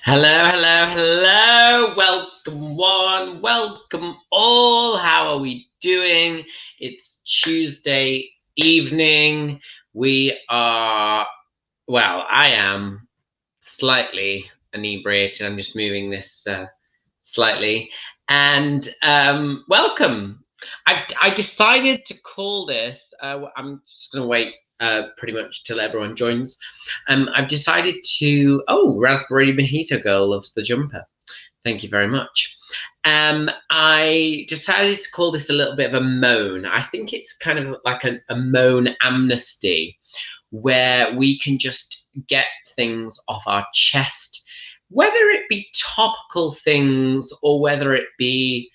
Hello, hello, hello. Welcome one, welcome all. How are we doing? It's Tuesday evening. I am slightly inebriated. I'm just moving this slightly. And welcome. I decided to call this, I'm just going to wait pretty much till everyone joins. I've decided to, oh, Raspberry Mojito Girl loves the jumper. Thank you very much. I decided to call this a little bit of a moan. I think it's kind of like a moan amnesty where we can just get things off our chest, whether it be topical things or whether it be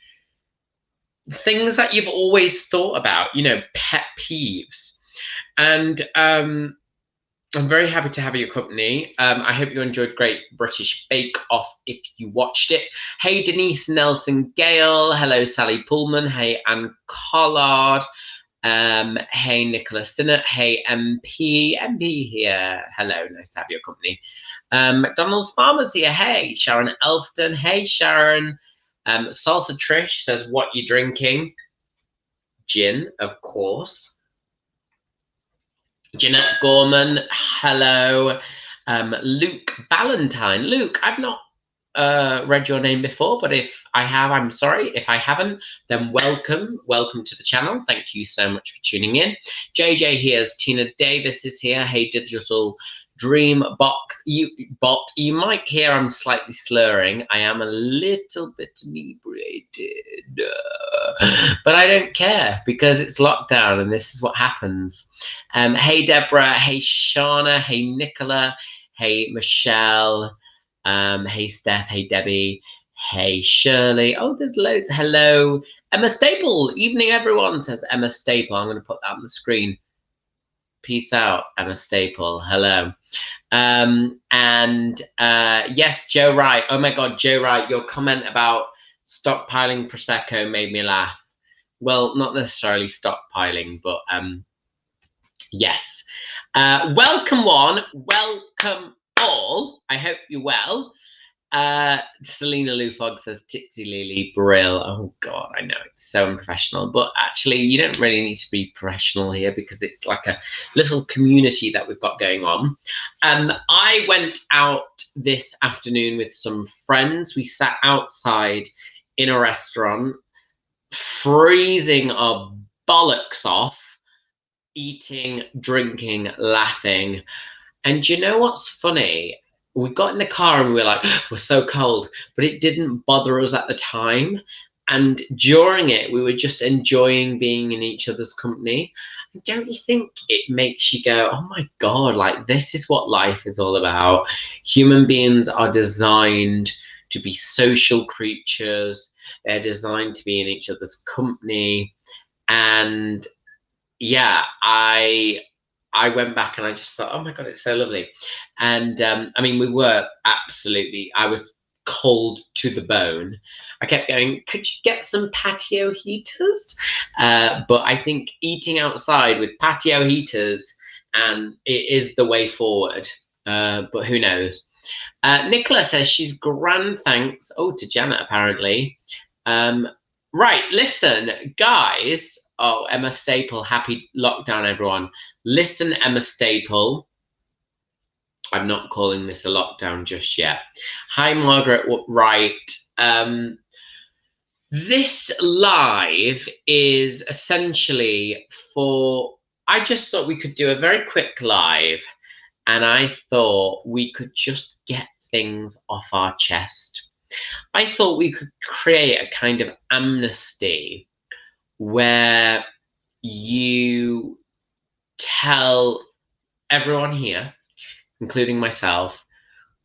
things that you've always thought about, pet peeves. And I'm very happy to have your company. I hope you enjoyed Great British Bake Off if you watched it. Hey, Denise Nelson Gale. Hello, Sally Pullman. Hey, Anne Collard. Hey, Nicola Sinnott. Hey, MP here. Hello, nice to have your company. McDonald's Farmers here. Hey, Sharon Elston. Hey, Sharon. Salsa Trish says, what you drinking? Gin, of course. Jeanette Gorman, hello. Luke Valentine. Luke, I've not read your name before, but if I have, I'm sorry. If I haven't, then welcome. Welcome to the channel. Thank you so much for tuning in. JJ here's Tina Davis is here. Hey, Digital Dream Box. You might hear I'm slightly slurring. I am a little bit inebriated. But I don't care because it's lockdown and this is what happens. Hey, Deborah. Hey, Shauna. Hey, Nicola. Hey, Michelle. Hey, Steph. Hey, Debbie. Hey, Shirley. Oh, there's loads. Hello. Emma Staple. Evening, everyone, says Emma Staple. I'm going to put that on the screen. Peace out, Emma Staple. Hello. Yes, Joe Wright. Oh my God, Joe Wright, your comment about stockpiling Prosecco made me laugh. Well, not necessarily stockpiling, but yes. Welcome one, welcome all. I hope you're well. Selena Lufog says Titsy Lily Brill. Oh God, I know it's so unprofessional, but actually you don't really need to be professional here because it's like a little community that we've got going on. I went out this afternoon with some friends. We sat outside in a restaurant, freezing our bollocks off, eating, drinking, laughing. And you know what's funny? We got in the car and we were like, we're so cold, but it didn't bother us at the time. And during it, we were just enjoying being in each other's company. Don't you think it makes you go, oh my God, like this is what life is all about? Human beings are designed to be social creatures. They're designed to be in each other's company. And yeah, I went back and I just thought, oh my God, it's so lovely. And I mean, we were absolutely, I was cold to the bone. I kept going, could you get some patio heaters? But I think eating outside with patio heaters and it is the way forward. But who knows? Nicola says she's grand thanks. Oh, to Janet, apparently. Right, listen, guys. Oh, Emma Staple, happy lockdown, everyone. Listen, Emma Staple. I'm not calling this a lockdown just yet. Hi, Margaret Wright. This live is essentially for, I just thought we could do a very quick live, and I thought we could just get things off our chest. I thought we could create a kind of amnesty where you tell everyone here, including myself,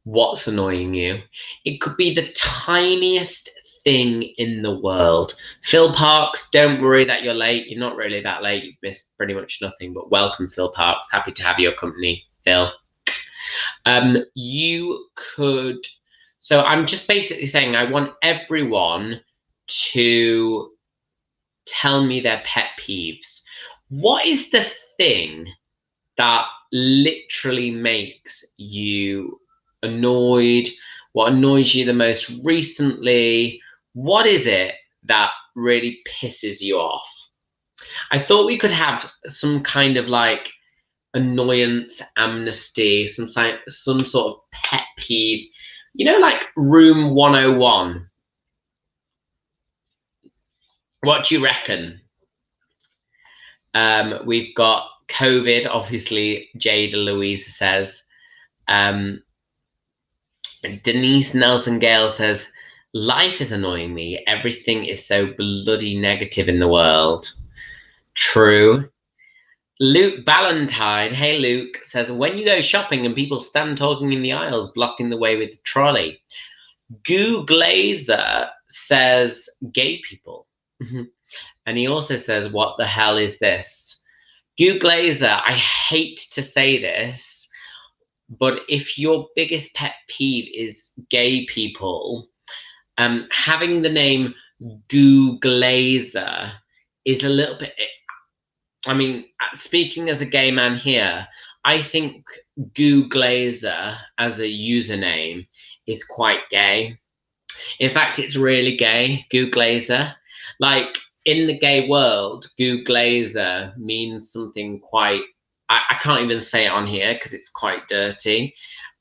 what's annoying you. It could be the tiniest thing in the world. Phil Parks, don't worry that you're late. You're not really that late. You've missed pretty much nothing, but welcome, Phil Parks. Happy to have your company, Phil. You could, so I'm just basically saying I want everyone to tell me their pet peeves. What is the thing that literally makes you annoyed? What annoys you the most recently? What is it that really pisses you off? I thought we could have some kind of like annoyance amnesty, some sort of pet peeve, you know, like room 101. What do you reckon? We've got COVID, obviously. Jada Louisa says. Denise Nelson Gale says, life is annoying me. Everything is so bloody negative in the world. True. Luke Ballantyne, hey Luke, says, when you go shopping and people stand talking in the aisles, blocking the way with the trolley. Goo Glazer says, gay people. And he also says, what the hell is this? Goo Glazer, I hate to say this, but if your biggest pet peeve is gay people, having the name Goo Glazer is a little bit. I mean, speaking as a gay man here, I think Goo Glazer as a username is quite gay. In fact, it's really gay, Goo Glazer. Like, in the gay world, Goo Glazer means something quite. I can't even say it on here because it's quite dirty.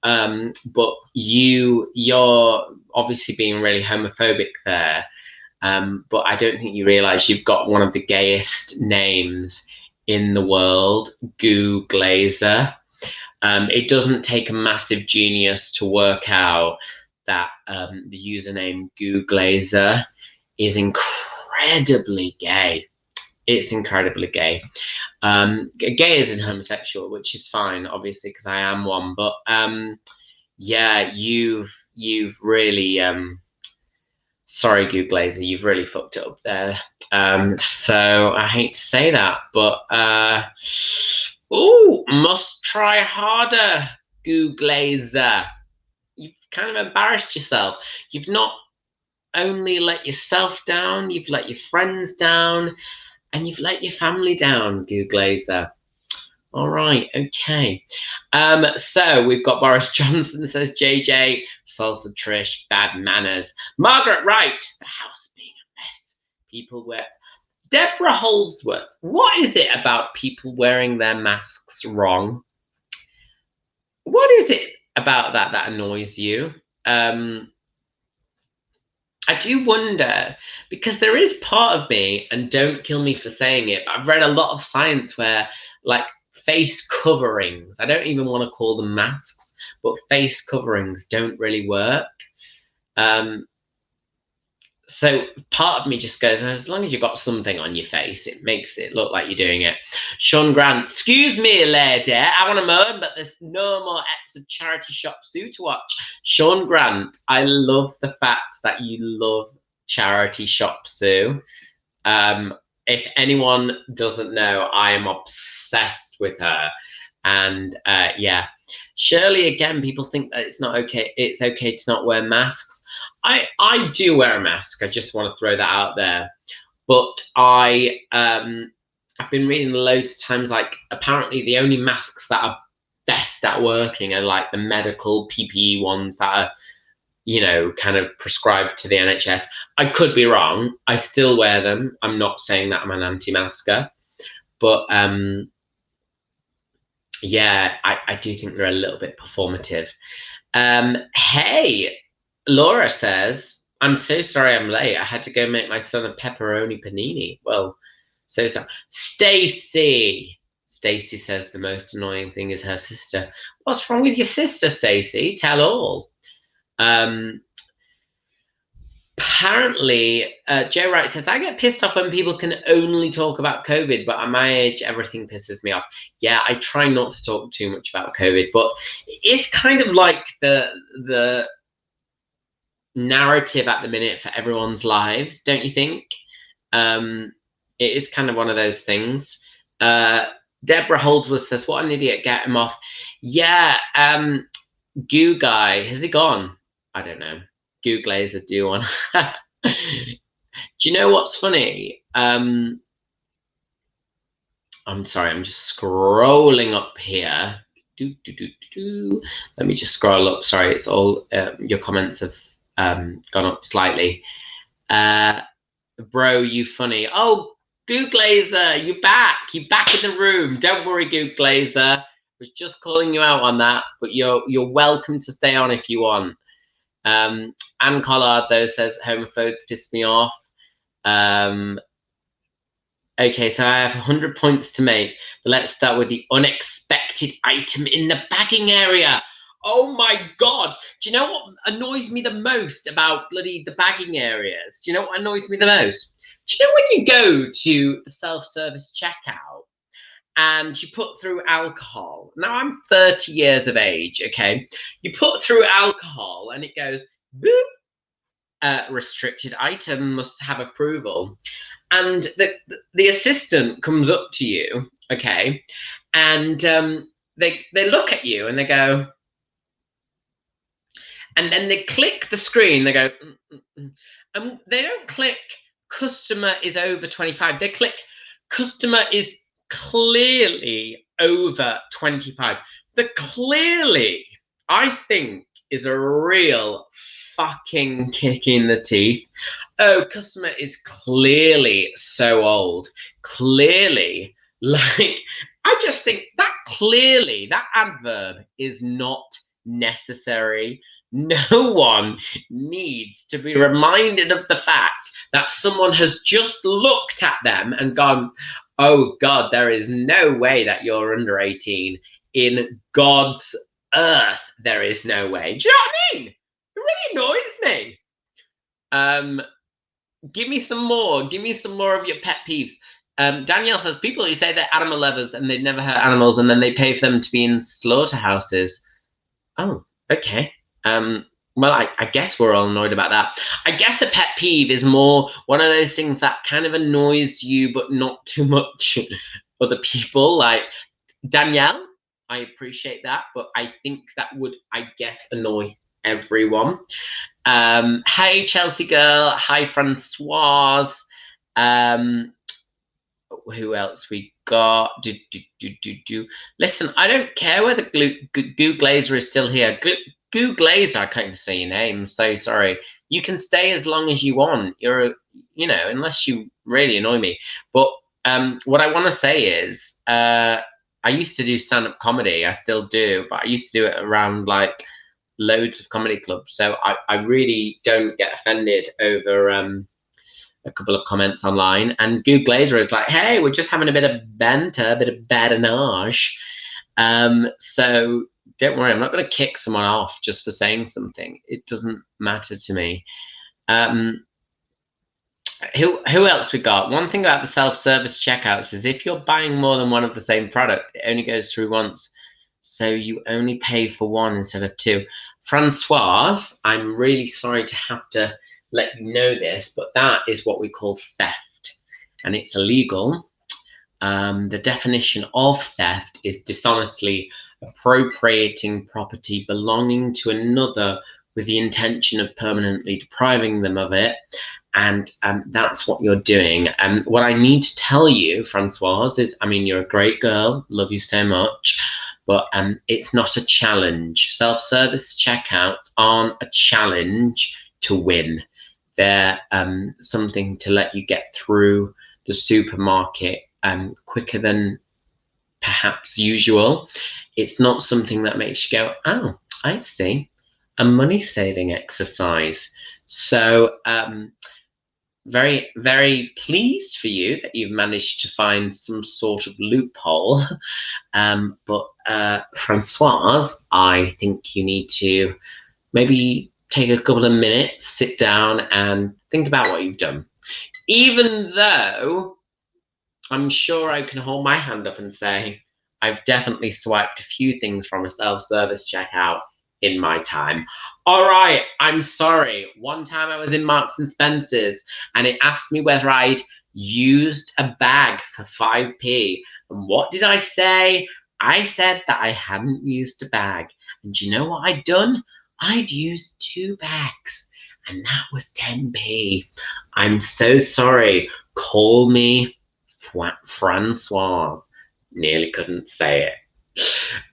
But you're obviously being really homophobic there. But I don't think you realise you've got one of the gayest names in the world, Goo Glazer. It doesn't take a massive genius to work out that the username Goo Glazer is incredibly gay. It's incredibly gay. Gay isn't homosexual, which is fine, obviously, because I am one. But yeah, you've really sorry, Goo Glazer, you've really fucked it up there. So I hate to say that, but must try harder, Goo Glazer. You've kind of embarrassed yourself. You've not only let yourself down, you've let your friends down, and you've let your family down, Goo Glazer. All right, okay. So we've got Boris Johnson says, JJ, Salsa Trish, bad manners. Margaret Wright, the house being a mess. People wear. Deborah Holdsworth, what is it about people wearing their masks wrong? What is it about that annoys you? I do wonder, because there is part of me, and don't kill me for saying it, but I've read a lot of science where, like, face coverings, I don't even want to call them masks, but face coverings don't really work. So part of me just goes, as long as you've got something on your face, it makes it look like you're doing it. Sean Grant, excuse me, lady, I want to moan, but there's no more acts of charity shop Sue to watch. Sean Grant, I love the fact that you love charity shop Sue. If anyone doesn't know, I am obsessed with her. And yeah, Shirley, again, people think that it's not okay. It's okay to not wear masks. I do wear a mask. I just want to throw that out there. But I've been reading loads of times, like, apparently the only masks that are best at working are like the medical PPE ones that are, you know, kind of prescribed to the NHS. I could be wrong. I still wear them. I'm not saying that I'm an anti-masker, but yeah, I do think they're a little bit performative. Hey, Laura says, I'm so sorry I'm late. I had to go make my son a pepperoni panini. Well, so sorry. Stacy says the most annoying thing is her sister. What's wrong with your sister, Stacy? Tell all. Apparently, Joe Wright says, I get pissed off when people can only talk about COVID, but at my age, everything pisses me off. Yeah, I try not to talk too much about COVID, but it's kind of like the narrative at the minute for everyone's lives, don't you think? It is kind of one of those things. Deborah Holdsworth says, what an idiot, get him off. Yeah, Goo Guy, has he gone? I don't know. Goo Glazer, do one. Do you know what's funny? I'm sorry, I'm just scrolling up here. Let me just scroll up. Sorry, it's all your comments have gone up slightly. Bro, you funny. Oh, Goo Glazer, you're back. You're back in the room. Don't worry, Goo Glazer. I was just calling you out on that, but you're welcome to stay on if you want. Anne Collard though says homophobes piss me off. Okay, so I have 100 points to make, but let's start with the unexpected item in the bagging area. Oh my God. Do you know what annoys me the most about bloody the bagging areas? Do you know what annoys me the most? Do you know when you go to the self-service checkout and you put through alcohol? Now I'm 30 years of age, okay? You put through alcohol and it goes, boop, restricted item, must have approval. And the assistant comes up to you, okay, and they look at you and they go, and then they click the screen. They go, and they don't click customer is over 25. They click customer is clearly over 25. The clearly, I think, is a real fucking kick in the teeth. Oh, customer is clearly so old. Clearly, like, I just think that clearly, that adverb is not necessary. No one needs to be reminded of the fact that someone has just looked at them and gone, oh God, there is no way that you're under 18. In God's earth, there is no way. Do you know what I mean? It really annoys me. Give me some more. Give me some more of your pet peeves. Danielle says, people who say they're animal lovers and they've never hurt animals and then they pay for them to be in slaughterhouses. Oh, okay. Well, I guess we're all annoyed about that. I guess a pet peeve is more one of those things that kind of annoys you, but not too much other people. Like Danielle, I appreciate that, but I think that would, I guess, annoy everyone. Hey, Chelsea girl. Hi, Francoise. Who else we got? Listen, I don't care whether Goo Glazer is still here. Goo Glazer, I can't even say your name. I'm so sorry. You can stay as long as you want. You're, you know, unless you really annoy me. But what I want to say is, I used to do stand-up comedy. I still do, but I used to do it around like loads of comedy clubs. So I really don't get offended over a couple of comments online. And Goo Glazer is like, hey, we're just having a bit of banter, a bit of badinage. So don't worry, I'm not going to kick someone off just for saying something. It doesn't matter to me. Who else we got? One thing about the self-service checkouts is if you're buying more than one of the same product, it only goes through once. So you only pay for one instead of two. Francoise, I'm really sorry to have to let you know this, but that is what we call theft, and it's illegal. The definition of theft is dishonestly appropriating property belonging to another with the intention of permanently depriving them of it. And that's what you're doing. And what I need to tell you, Francoise, is, I mean, you're a great girl, love you so much, but it's not a challenge. Self-service checkouts aren't a challenge to win. They're something to let you get through the supermarket quicker than perhaps usual. It's not something that makes you go, oh, I see, a money-saving exercise. So very, very pleased for you that you've managed to find some sort of loophole. But Francoise, I think you need to maybe take a couple of minutes, sit down and think about what you've done. Even though I'm sure I can hold my hand up and say, I've definitely swiped a few things from a self-service checkout in my time. All right, I'm sorry. One time I was in Marks and Spencer's and it asked me whether I'd used a bag for 5p. And what did I say? I said that I hadn't used a bag. And you know what I'd done? I'd used 2 bags and that was 10p. I'm so sorry. Call me Francoise. Nearly couldn't say it.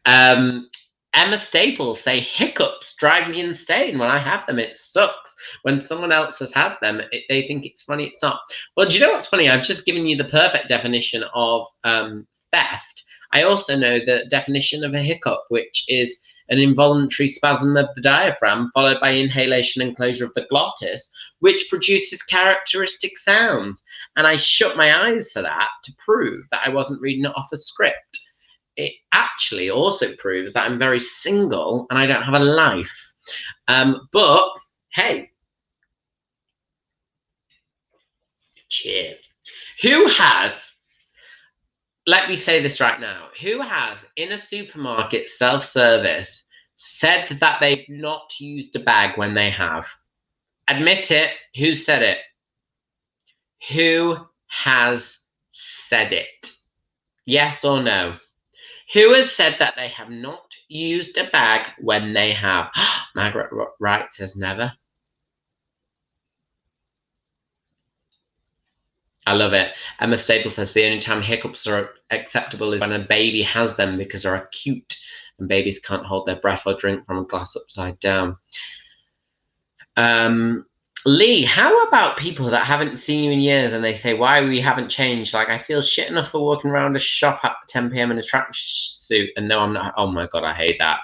Emma Staples say hiccups drive me insane when I have them. It sucks. When someone else has had them, they think it's funny. It's not. Well, do you know what's funny? I've just given you the perfect definition of theft. I also know the definition of a hiccup, which is an involuntary spasm of the diaphragm followed by inhalation and closure of the glottis, which produces characteristic sounds. And I shut my eyes for that to prove that I wasn't reading it off a script. It actually also proves that I'm very single and I don't have a life. But hey, cheers. Who has, let me say this right now, who has in a supermarket self-service said that they've not used a bag when they have? Admit it. Who said it? Who has said it? Yes or no? Who has said that they have not used a bag when they have? Margaret Wright says never. I love it. Emma Staples says the only time hiccups are acceptable is when a baby has them because they're acute and babies can't hold their breath or drink from a glass upside down. Lee, how about people that haven't seen you in years and they say, why we haven't changed? Like, I feel shit enough for walking around a shop at 10 p.m. in a tracksuit and no, I'm not. Oh my God, I hate that.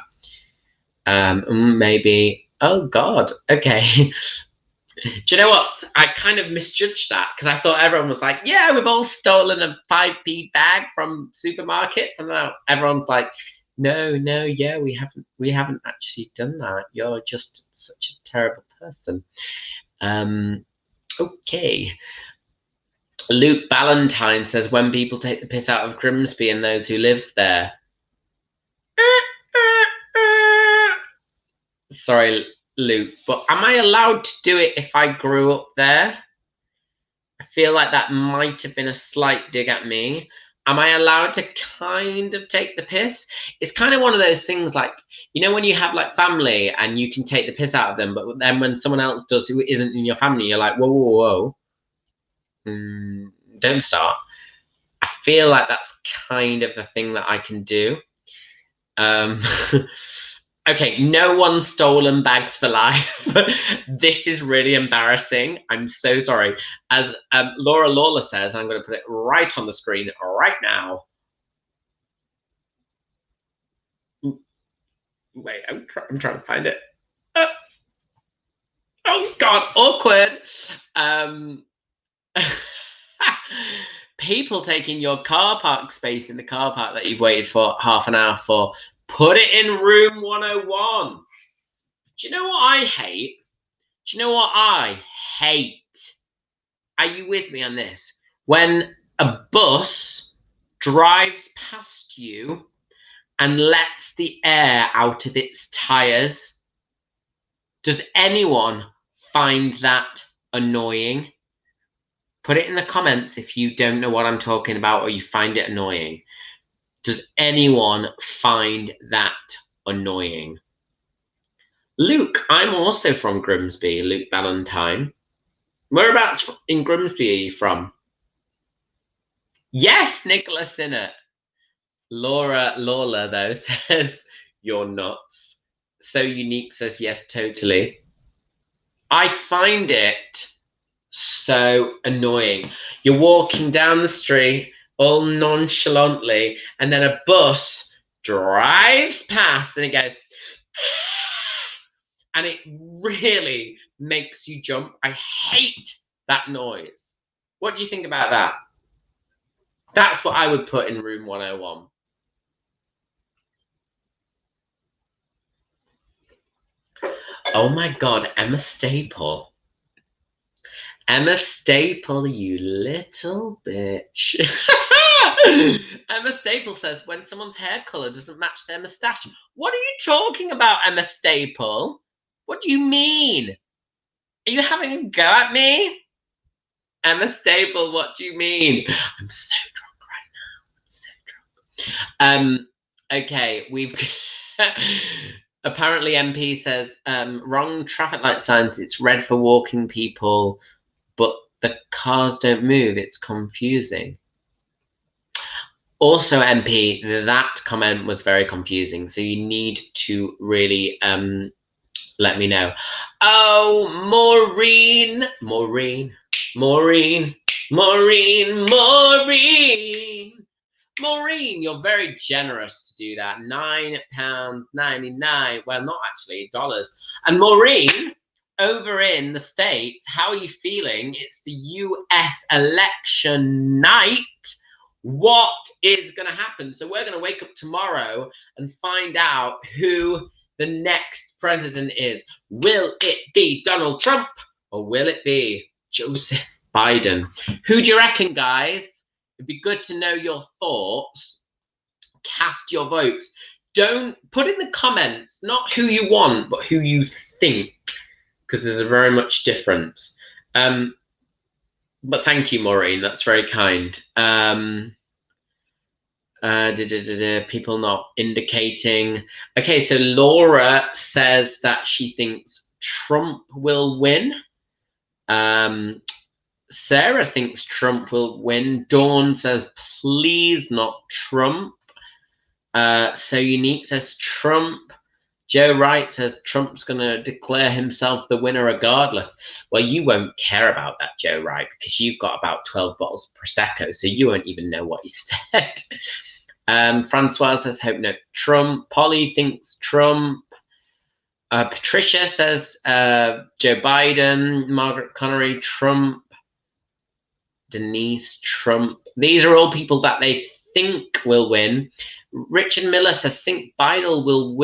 Maybe, oh God, okay. Do you know what? I kind of misjudged that because I thought everyone was like, yeah, we've all stolen a 5p bag from supermarkets. And now everyone's like, no, yeah, we haven't actually done that. You're just such a terrible person. Okay. Luke Ballantyne says, when people take the piss out of Grimsby and those who live there. Sorry, Luke, but am I allowed to do it if I grew up there? I feel like that might have been a slight dig at me. Am I allowed to kind of take the piss? It's kind of one of those things like, you know, when you have like family and you can take the piss out of them, but then when someone else does who isn't in your family, you're like, whoa. Don't start. I feel like that's kind of the thing that I can do. Okay, no one's stolen bags for life. This is really embarrassing. I'm so sorry. As Laura Lawler says, I'm going to put it right on the screen right now. Wait, I'm trying to find it. Oh God, awkward. People taking your car park space in the car park that you've waited for half an hour for. Put it in room 101. Do you know what I hate? Do you know what I hate? Are you with me on this? When a bus drives past you and lets the air out of its tires. Does anyone find that annoying? Put it in the comments if you don't know what I'm talking about or you find it annoying. Does anyone find that annoying? Luke, I'm also from Grimsby, Luke Ballantyne. Whereabouts in Grimsby are you from? Yes, Nicholas Sinnott. Laura Lawler, though, says, you're nuts. So Unique says, yes, totally. I find it so annoying. You're walking down the street all nonchalantly, and then a bus drives past and it goes, and it really makes you jump. I hate that noise. What do you think about that? That's what I would put in room 101. Oh my God, Emma Staple. Emma Staple, you little bitch. Emma Staple says, when someone's hair color doesn't match their mustache. What are you talking about, Emma Staple? What do you mean? Are you having a go at me? Emma Staple, what do you mean? I'm so drunk right now. I'm so drunk. Okay, we've... Apparently MP says, wrong traffic light signs. It's red for walking people, but the cars don't move. It's confusing. Also, MP, that comment was very confusing. So you need to really let me know. Oh, Maureen, Maureen, Maureen, Maureen, Maureen. Maureen, you're very generous to do that. £9.99. Well, not actually, dollars. And Maureen, over in the States, how are you feeling? It's the US election night. What is going to happen? So we're going to wake up tomorrow and find out who the next president is. Will it be Donald Trump or will it be Joseph Biden? Who do you reckon, guys? It'd be good to know your thoughts. Cast your votes. Don't put in the comments not who you want, but who you think, because there's a very much difference. But thank you, Maureen. That's very kind. People not indicating. Okay, so Laura says that she thinks Trump will win. Sarah thinks Trump will win. Dawn says, please not Trump. So Unique says Trump. Joe Wright says Trump's going to declare himself the winner regardless. Well, you won't care about that, Joe Wright, because you've got about 12 bottles of Prosecco, so you won't even know what he said. Francois says, hope no Trump. Polly thinks Trump. Patricia says Joe Biden. Margaret Connery, Trump. Denise, Trump. These are all people that they think will win. Richard Miller says, think Biden will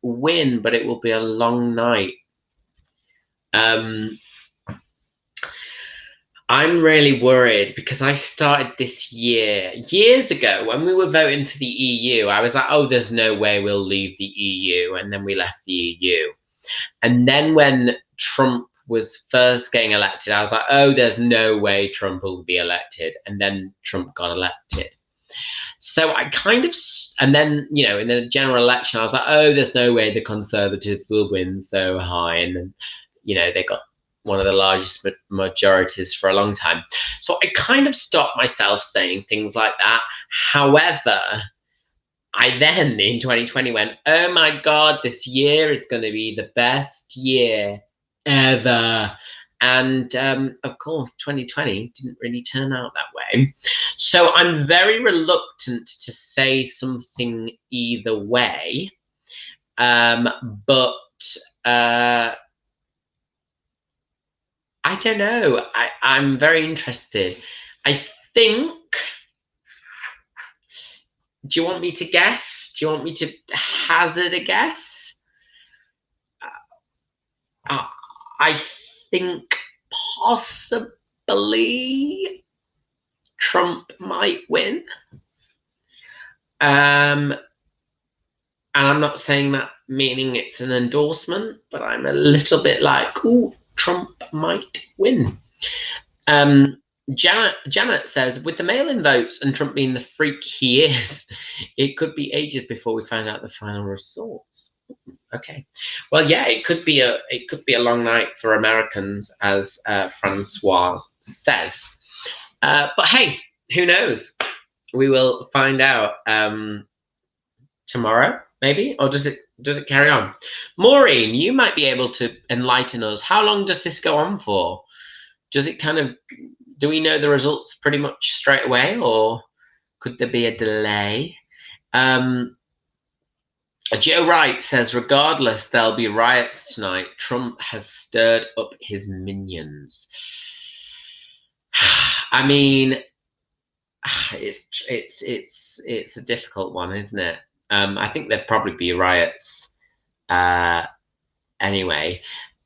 win, but it will be a long night. I'm really worried because I started this years ago when we were voting for the EU. I was like, oh, there's no way we'll leave the EU. And then we left the EU. And then when Trump was first getting elected, I was like, oh, there's no way Trump will be elected. And then Trump got elected. So I kind of, and then, you know, in the general election, I was like, oh, there's no way the Conservatives will win so high. And then, you know, they got one of the largest majorities for a long time. So I kind of stopped myself saying things like that. However, I then in 2020 went, oh my God, this year is going to be the best year ever. And of course, 2020 didn't really turn out that way. So I'm very reluctant to say something either way. But I don't know. I'm very interested. I think. Do you want me to guess? Do you want me to hazard a guess? I think possibly Trump might win. And I'm not saying that meaning it's an endorsement, but I'm a little bit like, ooh, Trump might win. Janet says, with the mail-in votes and Trump being the freak he is, it could be ages before we find out the final results. Okay, well, yeah, it could be a long night for Americans, as Francois says. But hey, who knows? We will find out tomorrow, maybe, or does it carry on? Maureen, you might be able to enlighten us. How long does this go on for? Does it kind of, do we know the results pretty much straight away, or could there be a delay? Joe Wright says, regardless, there'll be riots tonight. Trump has stirred up his minions. I mean, it's a difficult one, isn't it? I think there'd probably be riots anyway.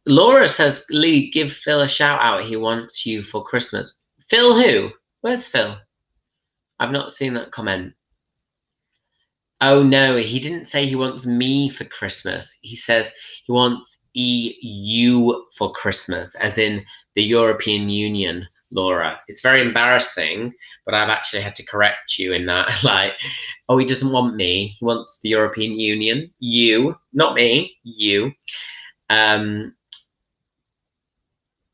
Laura says, Lee, give Phil a shout out. He wants you for Christmas. Phil who? Where's Phil? I've not seen that comment. Oh no, he didn't say he wants me for Christmas. He says he wants EU for Christmas, as in the European Union, Laura. It's very embarrassing, but I've actually had to correct you in that. Like, oh, he doesn't want me. He wants the European Union. You, not me, you.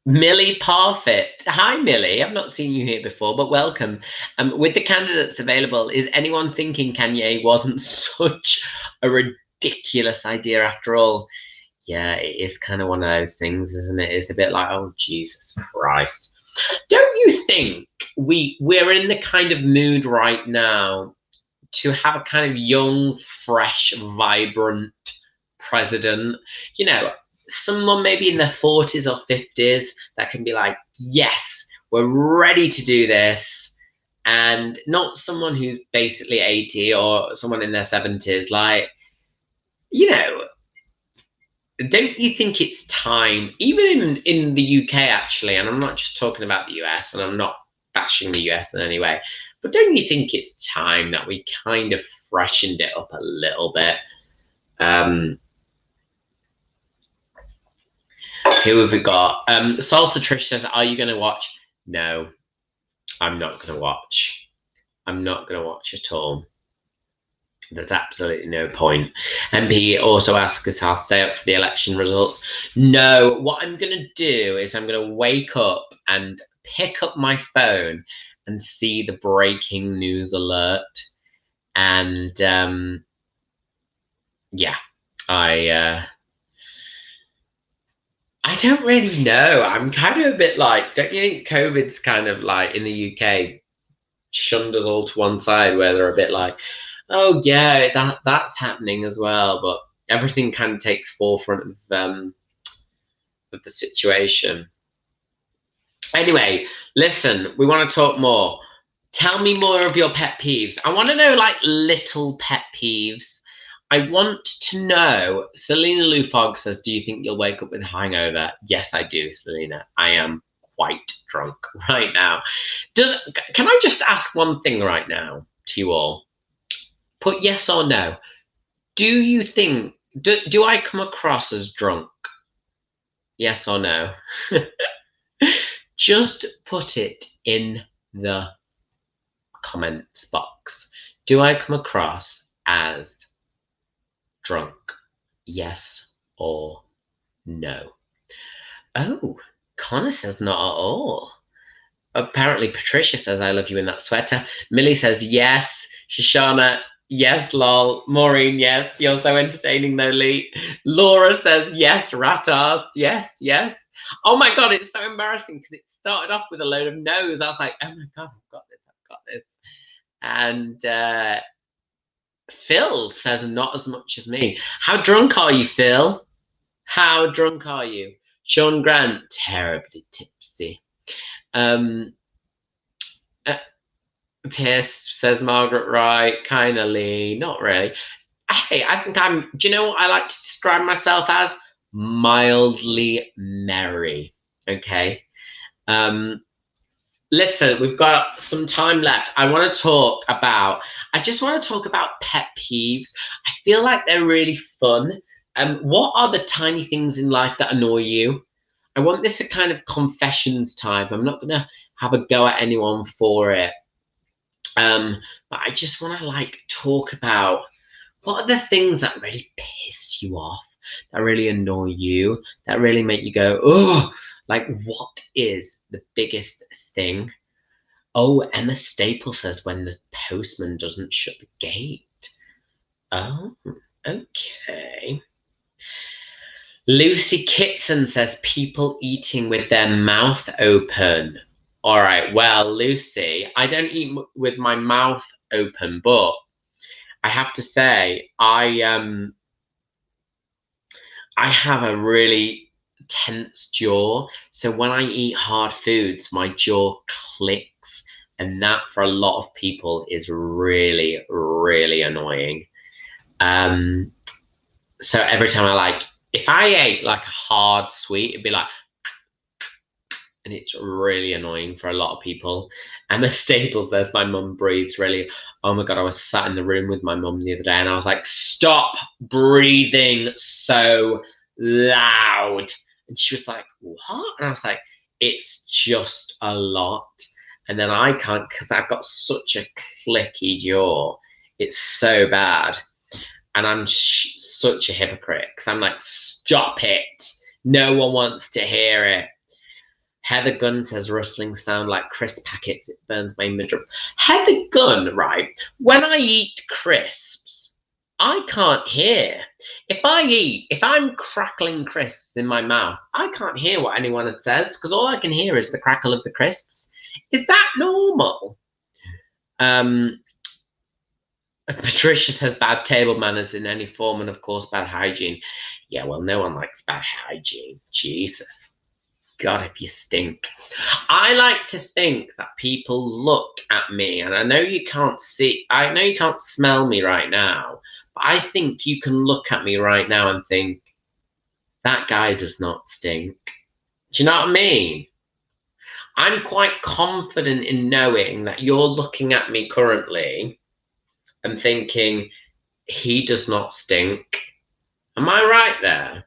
Millie Parfit. Hi, Millie. I've not seen you here before, but welcome. With the candidates available, is anyone thinking Kanye wasn't such a ridiculous idea after all? Yeah, it is kind of one of those things, isn't it? It's a bit like, oh, Jesus Christ. Don't you think we're in the kind of mood right now to have a kind of young, fresh, vibrant president? You know, someone maybe in their 40s or 50s that can be like, yes, we're ready to do this. And not someone who's basically 80 or someone in their 70s. Like, you know, don't you think it's time, even in the UK actually, and I'm not just talking about the US, and I'm not bashing the US in any way, but don't you think it's time that we kind of freshened it up a little bit? Who have we got? Salsa Trish says, are you going to watch? No, I'm not going to watch. I'm not going to watch at all. There's absolutely no point. MP also asks us, I'll stay up for the election results. No, what I'm going to do is I'm going to wake up and pick up my phone and see the breaking news alert. And yeah, I don't really know. I'm kind of a bit like, don't you think COVID's kind of like in the UK shunned us all to one side, where they're a bit like, oh yeah, that's happening as well, but everything kind of takes forefront of the situation. Anyway, listen, we want to talk more. Tell me more of your pet peeves. I want to know like little pet peeves. I want to know. Selena Lou Fogg says, do you think you'll wake up with a hangover? Yes, I do, Selena. I am quite drunk right now. Can I just ask one thing right now to you all? Put yes or no. Do you think, do I come across as drunk? Yes or no? Just put it in the comments box. Do I come across as drunk? Yes or no? Oh, Connor says not at all. Apparently Patricia says, I love you in that sweater. Millie says yes. Shoshana, yes, lol. Maureen, yes. You're so entertaining though, Lee. Laura says yes. Ratas, yes, yes. Oh my god, it's so embarrassing because it started off with a load of no's. I was like, oh my god, I've got this. And Phil says not as much as me. How drunk are you, Phil? How drunk are you? Sean Grant, terribly tipsy. Pierce says Margaret Wright, kind of Lee, not really. Hey, I think do you know what I like to describe myself as? Mildly merry. Okay. Listen, we've got some time left. I just want to talk about pet peeves. I feel like they're really fun. What are the tiny things in life that annoy you? I want this a kind of confessions time. I'm not gonna have a go at anyone for it. But I just want to like talk about what are the things that really piss you off, that really annoy you, that really make you go, oh, like what is the biggest thing? Oh, Emma Staple says when the postman doesn't shut the gate. Oh, okay. Lucy Kitson says people eating with their mouth open. All right, well, Lucy, I don't eat with my mouth open, but I have to say, I have a really tense jaw. So when I eat hard foods, my jaw clicks, and that for a lot of people is really, really annoying. So every time if I ate like a hard sweet, it'd be like, and it's really annoying for a lot of people. Emma Staples, there's my mum breathes really. Oh my god, I was sat in the room with my mum the other day and I was like, stop breathing so loud. And she was like, what? And I was like, it's just a lot. And then I can't, because I've got such a clicky jaw. It's so bad. And I'm such a hypocrite because I'm like, stop it. No one wants to hear it. Heather Gunn says rustling sound like crisp packets. It burns my midriff. Heather Gunn, right? When I eat crisps, I can't hear. If I'm crackling crisps in my mouth, I can't hear what anyone says because all I can hear is the crackle of the crisps. Is that normal? Patricia says bad table manners in any form and of course bad hygiene. Yeah, well, no one likes bad hygiene. Jesus. God, if you stink. I like to think that people look at me, and I know you can't smell me right now, but I think you can look at me right now and think, that guy does not stink. Do you know what I mean? I'm quite confident in knowing that you're looking at me currently and thinking, he does not stink. Am I right there?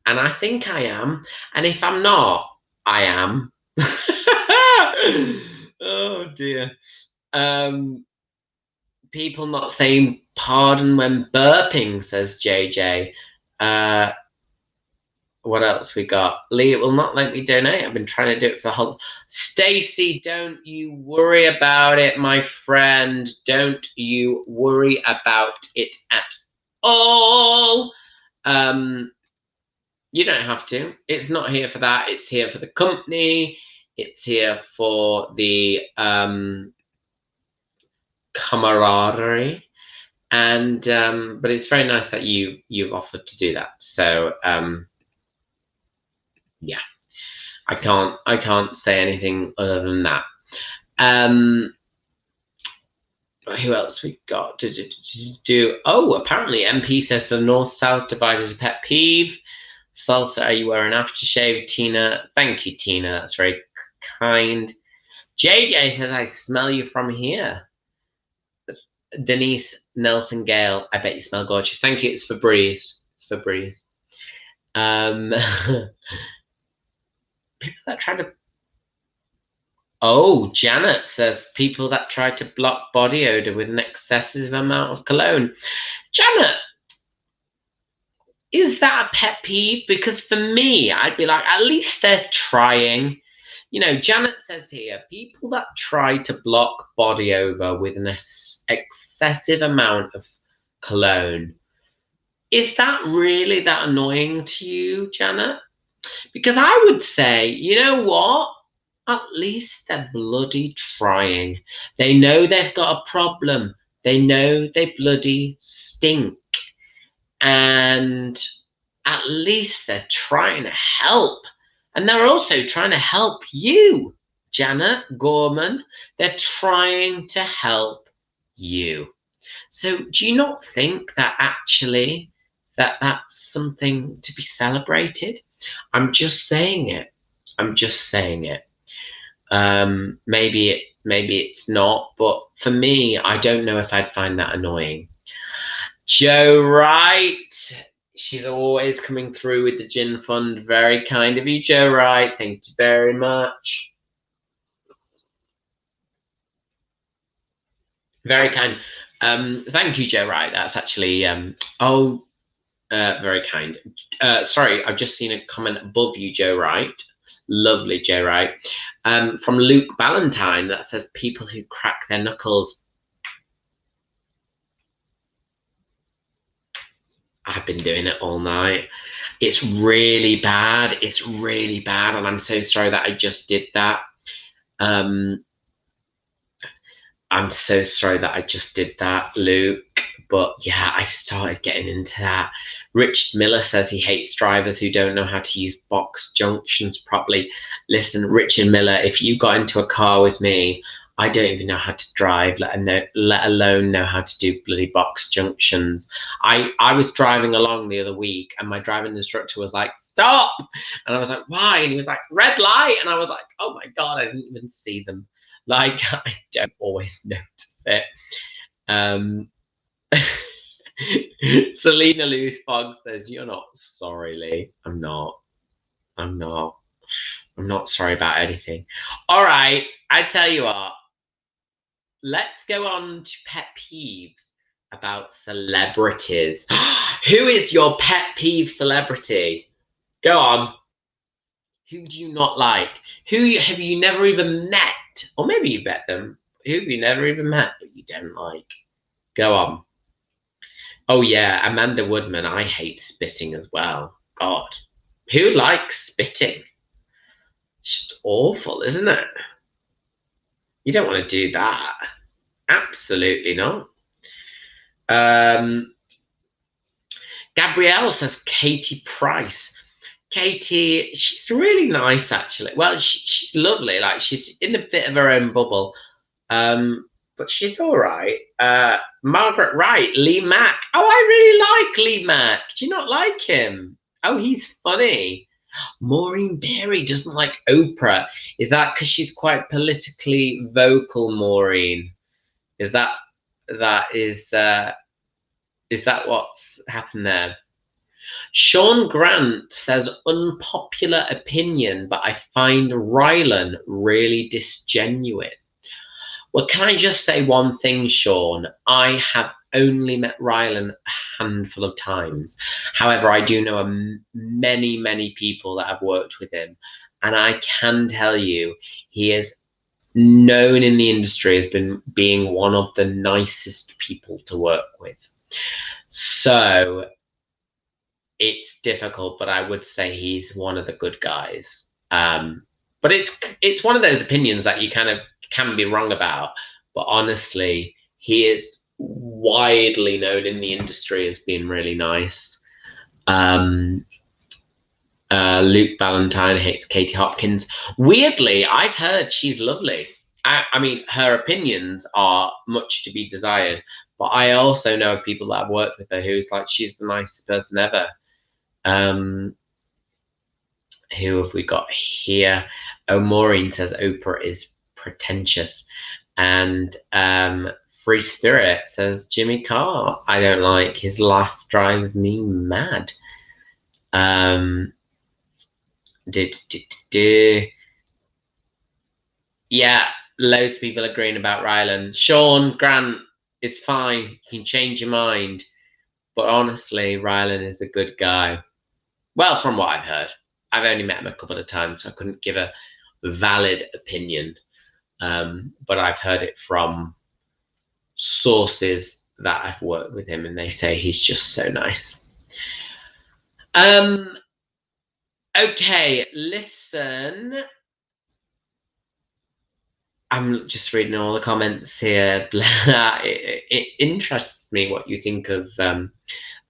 And I think I am. And if I'm not, I am. Oh dear. People not saying pardon when burping, says JJ. What else we got? Lee, it will not let me donate. I've been trying to do it for the whole. Stacy, don't you worry about it, my friend. Don't you worry about it at all. You don't have to. It's not here for that. It's here for the company. It's here for the camaraderie. And but it's very nice that you've offered to do that. So yeah, I can't say anything other than that. Who else we got? Oh, apparently MP says the north-south divide is a pet peeve. Salsa, are you wearing aftershave? Tina, thank you, Tina. That's very kind. JJ says, I smell you from here. Denise Nelson Gale, I bet you smell gorgeous. Thank you. It's Febreze. It's Febreze. People that try to. Oh, Janet says people that try to block body odor with an excessive amount of cologne. Janet, is that a pet peeve? Because for me, I'd be like, at least they're trying. You know, Janet says here, people that try to block body odor with an excessive amount of cologne. Is that really that annoying to you, Janet? Because I would say, you know what? At least they're bloody trying. They know they've got a problem. They know they bloody stink. And at least they're trying to help. And they're also trying to help you, Janet Gorman. They're trying to help you. So do you not think that actually that's something to be celebrated? I'm just saying it. I'm just saying it. Maybe it's not, but for me, I don't know if I'd find that annoying. Joe Wright, she's always coming through with the gin fund. Very kind of you, Joe Wright. Thank you very much. Very kind. Thank you, Joe Wright. That's actually very kind. Sorry, I've just seen a comment above you, Joe Wright. Lovely, Joe Wright. From Luke Ballantyne that says people who crack their knuckles. I've been doing it all night. It's really bad. It's really bad, and I'm so sorry that I just did that. I'm so sorry that I just did that, Luke. But yeah, I started getting into that. Rich Miller says he hates drivers who don't know how to use box junctions properly. Listen, Richard Miller, if you got into a car with me, I don't even know how to drive, let alone know how to do bloody box junctions. I was driving along the other week and my driving instructor was like, stop! And I was like, why? And he was like, red light! And I was like, oh my God, I didn't even see them. Like, I don't always notice it. Selena Lou Fogg says, you're not sorry, Lee. I'm not sorry about anything. All right, I tell you what, let's go on to pet peeves about celebrities. Who is your pet peeve celebrity? Go on. Who do you not like? Who have you never even met? Or maybe you met them. Who have you never even met but you don't like? Go on. Oh yeah, Amanda Woodman. I hate spitting as well. God. Who likes spitting? It's just awful, isn't it? You don't want to do that. Absolutely not. Gabrielle says Katie Price. Katie, she's really nice actually. Well, she's lovely. Like she's in a bit of her own bubble, but she's all right. Margaret Wright, Lee Mack. Oh, I really like Lee Mack. Do you not like him? Oh, he's funny. Maureen Berry doesn't like Oprah. Is that because she's quite politically vocal, Maureen? Is that what's happened there? Sean Grant says unpopular opinion, but I find Rylan really disgenuine. Well, can I just say one thing, Sean? I have only met Rylan a handful of times. However, I do know many, many people that have worked with him. And I can tell you, he is known in the industry as being one of the nicest people to work with. So it's difficult, but I would say he's one of the good guys. But it's one of those opinions that you kind of can be wrong about. But honestly, he is widely known in the industry as being really nice. Luke Valentine hates Katie Hopkins. Weirdly, I've heard she's lovely. I mean, her opinions are much to be desired. But I also know of people that have worked with her who's like, she's the nicest person ever. Who have we got here? Oh, Maureen says Oprah is pretentious. And Free Spirit says Jimmy Carr. I don't like his laugh, drives me mad. Yeah, loads of people agreeing about Rylan. Sean Grant is fine. You can change your mind. But honestly, Rylan is a good guy. Well, from what I've heard. I've only met him a couple of times, so I couldn't give a valid opinion. But I've heard it from sources that I've worked with him, and they say he's just so nice. Okay, listen. I'm just reading all the comments here. It interests me what you think of them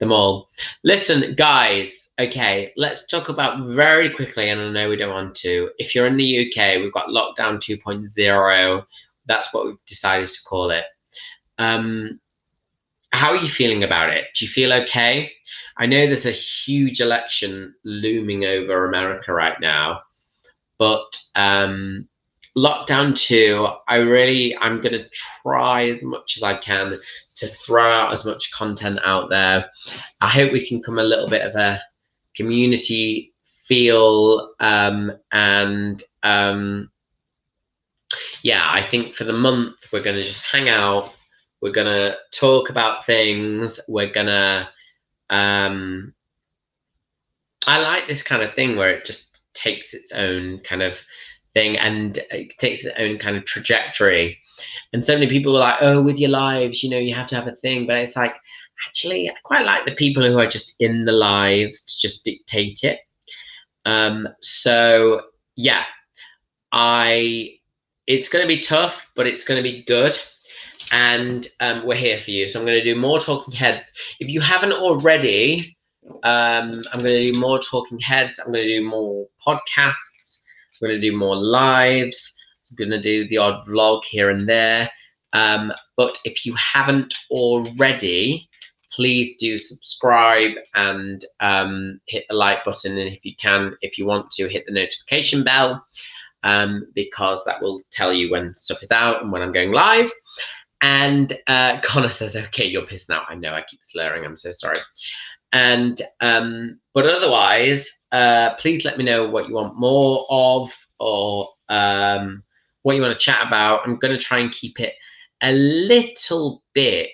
all. Listen, guys, okay, let's talk about very quickly, and I know we don't want to. If you're in the UK, we've got lockdown 2.0. That's what we've decided to call it. How are you feeling about it? Do you feel okay? I know there's a huge election looming over America right now, but lockdown 2, I'm going to try as much as I can to throw out as much content out there. I hope we can come a little bit of a community feel, yeah, I think for the month we're going to just hang out. We're going to talk about things. We're going to I like this kind of thing where it just takes its own kind of thing and it takes its own kind of trajectory. And so many people were like, oh, with your lives, you have to have a thing. But it's like, actually, I quite like the people who are just in the lives to just dictate it. So yeah, it's going to be tough, but it's going to be good. And we're here for you. So I'm going to do more talking heads. If you haven't already, I'm going to do more talking heads. I'm going to do more podcasts. I'm going to do more lives. I'm going to do the odd vlog here and there. But if you haven't already, please do subscribe and hit the like button. And if you want to, hit the notification bell, because that will tell you when stuff is out and when I'm going live. And Connor says, okay, you're pissed now. I know I keep slurring. I'm so sorry. And but otherwise, please let me know what you want more of, or what you want to chat about. I'm going to try and keep it a little bit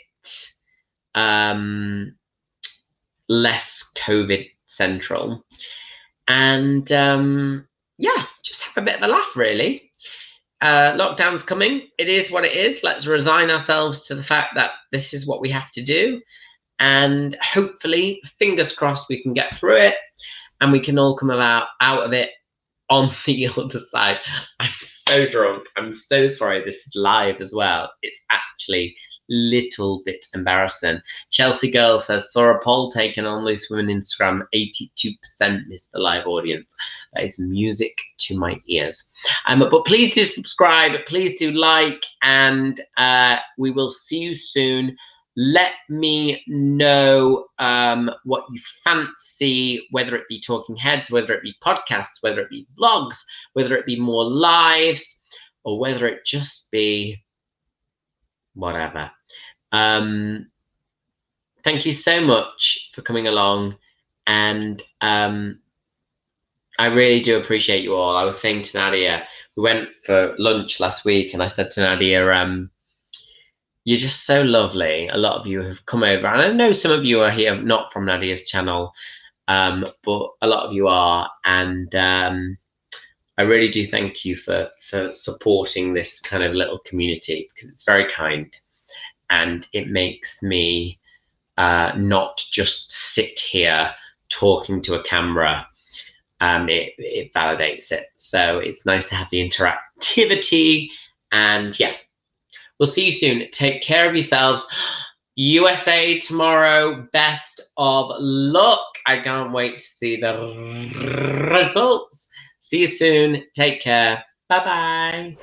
less COVID central. And yeah, just have a bit of a laugh, really. Lockdown's coming. It is what it is. Let's resign ourselves to the fact that this is what we have to do. And hopefully, fingers crossed, we can get through it and we can all come out of it on the other side. I'm so drunk. I'm so sorry. This is live as well. It's actually a little bit embarrassing. Chelsea Girl says, saw a poll taken on Loose Women Instagram. 82% missed the live audience. That is music to my ears. But please do subscribe. Please do like. And we will see you soon. Let me know what you fancy, whether it be talking heads, whether it be podcasts, whether it be vlogs, whether it be more lives, or whether it just be whatever. Thank you so much for coming along, and I really do appreciate you all. I was saying to Nadia, we went for lunch last week, and I said to Nadia, you're just so lovely. A lot of you have come over, and I know some of you are here not from Nadia's channel, but a lot of you are, and I really do thank you for supporting this kind of little community, because it's very kind, and it makes me not just sit here talking to a camera. It validates it, so it's nice to have the interactivity, and yeah. We'll see you soon. Take care of yourselves. USA tomorrow. Best of luck. I can't wait to see the results. See you soon. Take care. Bye-bye.